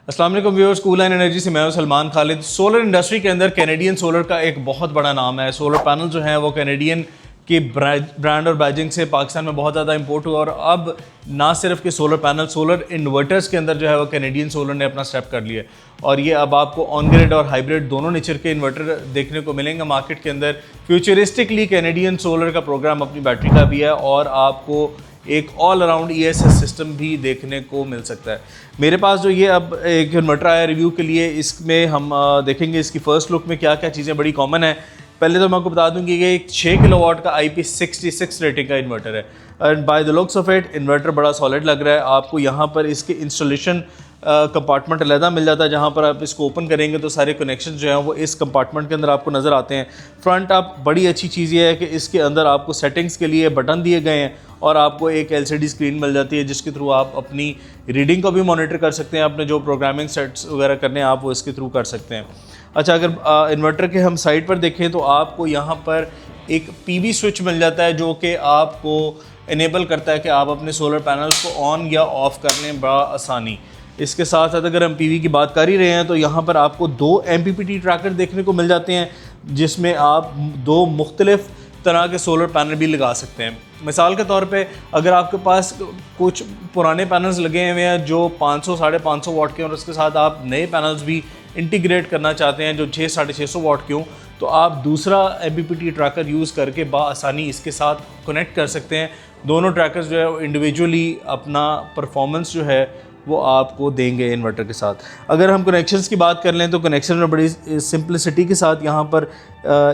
अस्सलाम वालेकुम viewers, cool and energy से मैं हूं सलमान खालिद। सोलर इंडस्ट्री के अंदर कैनेडियन सोलर का एक बहुत बड़ा नाम है। सोलर पैनल जो है वो कैनेडियन के ब्रांड और बैजिंग से पाकिस्तान में बहुत ज़्यादा इंपोर्ट हुआ और अब ना सिर्फ के सोलर पैनल, सोलर इन्वर्टर्स के अंदर जो है वो कैनेडियन सोलर ने अपना स्टेप कर लिया और ये अब आपको ऑन ग्रिड और हाइब्रिड दोनों नेचर के इन्वर्टर देखने को मिलेंगे मार्केट के अंदर। फ्यूचरिस्टिकली कैनेडियन सोलर का प्रोग्राम अपनी बैटरी का भी है और आपको एक ऑल अराउंड ESS सिस्टम भी देखने को मिल सकता है। मेरे पास जो ये अब एक इन्वर्टर आया रिव्यू के लिए, इसमें हम देखेंगे इसकी फ़र्स्ट लुक में क्या क्या चीज़ें बड़ी कॉमन है। पहले तो मैं आपको बता दूं कि ये एक 6 किलोवाट का IP66 रेटिंग का इन्वर्टर है and by the looks of it inverter बड़ा सॉलिड लग रहा है। आपको यहाँ पर इसके इंस्टॉलेशन कंपार्टमेंट अलहदा मिल जाता है, जहाँ पर आप इसको ओपन करेंगे तो सारे कनेक्शन जो हैं वो इस कंपार्टमेंट के अंदर आपको नज़र आते हैं। फ्रंट आप बड़ी अच्छी चीज़ ये है कि इसके अंदर आपको सेटिंग्स के लिए बटन दिए गए हैं और आपको एक LCD स्क्रीन मिल जाती है जिसके थ्रू आप अपनी रीडिंग को भी मॉनिटर कर सकते हैं। अपने जो प्रोग्रामिंग सेट्स वगैरह करने हैं आप वो इसके थ्रू कर सकते हैं। अच्छा, अगर इन्वर्टर के हम साइड पर देखें तो आपको यहाँ पर एक PV स्विच मिल जाता है जो कि आपको इनेबल करता है कि आप अपने सोलर पैनल्स को ऑन या ऑफ़ कर लें बड़ा आसानी। इसके साथ साथ अगर हम PV की बात कर ही रहे हैं तो यहाँ पर आपको 2 MPPT ट्रैकर देखने को मिल जाते हैं जिसमें आप 2 मुख्तलिफ तरह के सोलर पैनल भी लगा सकते हैं। मिसाल के तौर पे अगर आपके पास कुछ पुराने पैनल्स लगे हुए हैं जो 500 साढ़े 500 वाट के और उसके साथ आप नए पैनल्स भी इंटीग्रेट करना चाहते हैं जो 6 साढ़े 600 वाट के हों, तो आप दूसरा MPPT ट्रैकर यूज़ करके बाआसानी इसके साथ कनेक्ट कर सकते हैं। दोनों ट्रैकर्स जो है इंडिविजुअली अपना परफॉर्मेंस जो है वो आपको देंगे इन्वर्टर के साथ। अगर हम कनेक्शंस की बात कर लें तो कनेक्शन में बड़ी सिंपलिसिटी के साथ यहाँ पर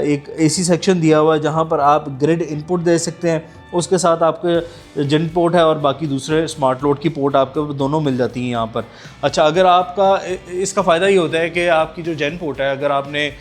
एक AC सेक्शन दिया हुआ है जहाँ पर आप ग्रिड इनपुट दे सकते हैं। उसके साथ आपके जेन पोर्ट है और बाकी दूसरे स्मार्ट लोड की पोर्ट आपको दोनों मिल जाती हैं यहाँ पर। अच्छा, अगर आपका इसका फ़ायदा ये होता है कि आपकी जो जेन पोर्ट है, अगर आपने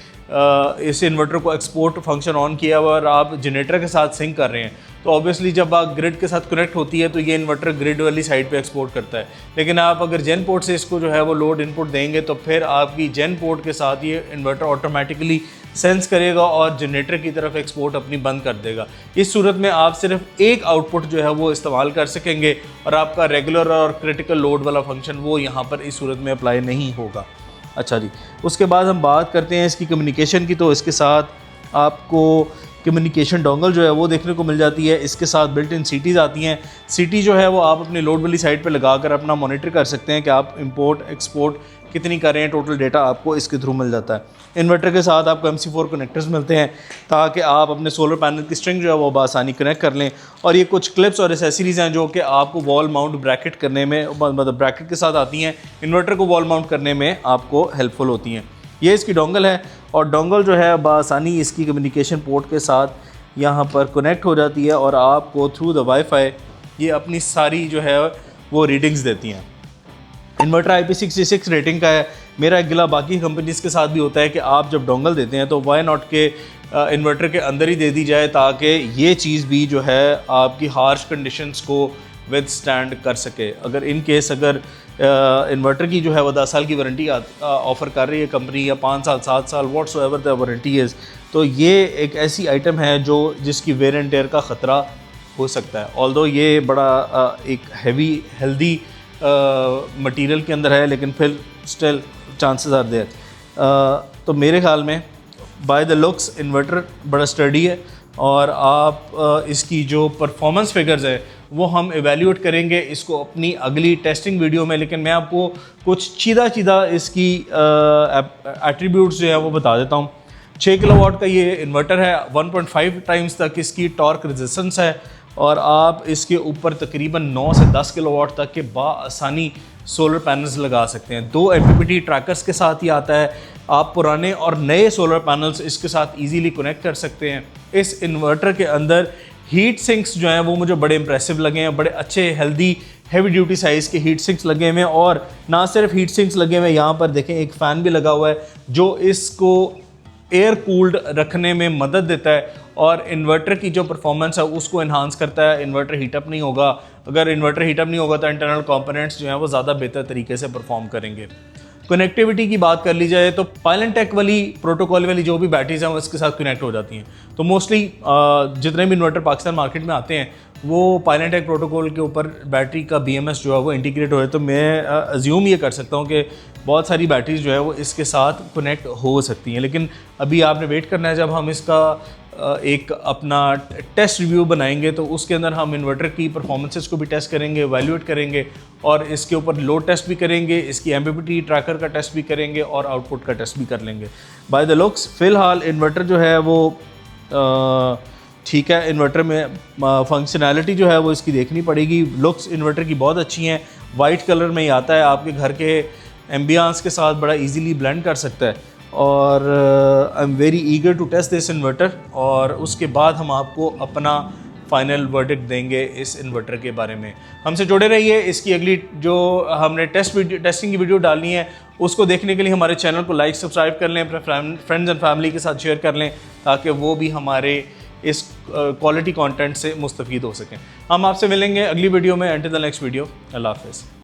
इस इन्वर्टर को एक्सपोर्ट फंक्शन ऑन किया हुआ और आप जनरेटर के साथ सिंक कर रहे हैं तो ऑब्वियसली जब आप ग्रिड के साथ कनेक्ट होती है तो ये इन्वर्टर ग्रिड वाली साइड पे एक्सपोर्ट करता है। लेकिन आप अगर जेन पोर्ट से इसको जो है वो लोड इनपुट देंगे तो फिर आपकी जेन पोर्ट के साथ ये इन्वर्टर ऑटोमेटिकली सेंस करेगा और जनरेटर की तरफ एक्सपोर्ट अपनी बंद कर देगा। इस सूरत में आप सिर्फ एक आउटपुट जो है वो इस्तेमाल कर सकेंगे और आपका रेगुलर और क्रिटिकल लोड वाला फंक्शन वो यहाँ पर इस सूरत में अप्लाई नहीं होगा। अच्छा जी, उसके बाद हम बात करते हैं इसकी कम्युनिकेशन की। तो इसके साथ आपको कम्युनिकेशन डोंगल जो है वो देखने को मिल जाती है। इसके साथ बिल्ट इन सीटीज़ आती हैं। सीटी जो है वो आप अपने लोड वाली साइड पे लगाकर अपना मॉनिटर कर सकते हैं कि आप इंपोर्ट एक्सपोर्ट कितनी कर रहे हैं। टोटल डेटा आपको इसके थ्रू मिल जाता है। इन्वर्टर के साथ आपको MC4 कनेक्टर्स मिलते हैं ताकि आप अपने सोलर पैनल की स्ट्रिंग जो है वो बआसानी कनेक्ट कर लें। और ये कुछ क्लिप्स और एसेसरीज़ हैं जो कि आपको वॉल माउंट ब्रैकेट करने में, मतलब ब्रैकेट के साथ आती हैं, इन्वर्टर को वॉल माउंट करने में आपको हेल्पफुल होती हैं। ये इसकी डोंगल है और डोंगल जो है बआसानी इसकी कम्युनिकेशन पोर्ट के साथ यहाँ पर कनेक्ट हो जाती है और आपको थ्रू द वाईफाई ये अपनी सारी जो है वो रीडिंग्स देती हैं। इन्वर्टर IP66 रेटिंग का है। मेरा एक गिला बाकी कंपनीज़ के साथ भी होता है कि आप जब डोंगल देते हैं तो वाई नॉट के इन्वर्टर के अंदर ही दे दी जाए ताकि ये चीज़ भी जो है आपकी हार्श कंडीशंस को विद स्टैंड कर सके। अगर इन केस अगर इन्वर्टर की जो है वो 10 साल की वारंटी ऑफ़र कर रही है कंपनी या 5 साल 7 साल व्हाट्सएवर द वारंटी इज़, तो ये एक ऐसी आइटम है जो जिसकी वेयर एंड टेयर का ख़तरा हो सकता है। ऑल्दो ये बड़ा एक हैवी हेल्दी मटेरियल के अंदर है लेकिन फिर स्टिल चांसेस आर देयर। तो मेरे ख्याल में बाय द लुक्स इन्वर्टर बड़ा स्टडी है और आप इसकी जो परफॉर्मेंस फिगर्स है वो हम एवेल्यूएट करेंगे इसको अपनी अगली टेस्टिंग वीडियो में। लेकिन मैं आपको कुछ सीधा इसकी एट्रीब्यूट्स जो है वो बता देता हूँ। 6 किलोवाट का ये इन्वर्टर है, 1.5 टाइम्स तक इसकी टॉर्क रेजिस्टेंस है और आप इसके ऊपर तकरीबन 9 से 10 किलोवाट तक के बाआसानी सोलर पैनल्स लगा सकते हैं। 2 MPPT ट्रैकर्स के साथ ही आता है। आप पुराने और नए सोलर पैनल्स इसके साथ इजीली कनेक्ट कर सकते हैं। इस इन्वर्टर के अंदर हीट सिंक्स जो हैं वो मुझे बड़े इंप्रेसिव लगे हैं। बड़े अच्छे हेल्दी हैवी ड्यूटी साइज़ के हीट सिंक्स लगे हुए हैं और ना सिर्फ हीट सिंक्स लगे हुए हैं, यहाँ पर देखें एक फ़ैन भी लगा हुआ है जो इसको एयर कूल्ड रखने में मदद देता है और इन्वर्टर की जो परफॉर्मेंस है उसको इन्हांस करता है। इन्वर्टर हीटअप नहीं होगा। अगर इन्वर्टर हीटअप नहीं होगा तो इंटरनल कंपोनेंट्स जो हैं वो ज़्यादा बेहतर तरीके से परफॉर्म करेंगे। कनेक्टिविटी की बात कर ली जाए तो पाइलेंटेक वाली प्रोटोकॉल वाली जो भी बैटरीज हैं वो इसके साथ कनेक्ट हो जाती हैं। तो मोस्टली जितने भी इन्वर्टर पाकिस्तान मार्केट में आते हैं वो पाइलेंटेक प्रोटोकॉल के ऊपर बैटरी का BMS जो है वो इंटीग्रेट हो रहा है। तो मैं अज्यूम ये कर सकता हूँ कि बहुत सारी बैटरीज जो है वो इसके साथ कनेक्ट हो सकती हैं, लेकिन अभी आपने वेट करना है जब हम इसका एक अपना टेस्ट रिव्यू बनाएंगे तो उसके अंदर हम इन्वर्टर की परफॉर्मेंसेस को भी टेस्ट करेंगे, वैल्यूएट करेंगे और इसके ऊपर लोड टेस्ट भी करेंगे, इसकी MPPT ट्रैकर का टेस्ट भी करेंगे और आउटपुट का टेस्ट भी कर लेंगे। बाय द लुक्स फ़िलहाल इन्वर्टर जो है वो ठीक है। इन्वर्टर में फंक्शनैलिटी जो है वो इसकी देखनी पड़ेगी। लुक्स इन्वर्टर की बहुत अच्छी हैं, वाइट कलर में ही आता है, आपके घर के एम्बियंस के साथ बड़ा इजीली ब्लेंड कर सकता है और I am very eager to test this inverter और उसके बाद हम आपको अपना फाइनल वर्डिक्ट देंगे इस इन्वर्टर के बारे में। हमसे जुड़े रहिए। इसकी अगली जो हमने टेस्टिंग की वीडियो डालनी है उसको देखने के लिए हमारे चैनल को लाइक सब्सक्राइब कर लें, अपने फ्रेंड्स एंड फैमिली के साथ शेयर कर लें ताकि वो भी हमारे इस क्वालिटी कंटेंट से मुस्तफ़ीद हो सकें। हम आपसे मिलेंगे अगली वीडियो में। अंटिल द नेक्स्ट वीडियो, अल्लाह हाफ़िज़।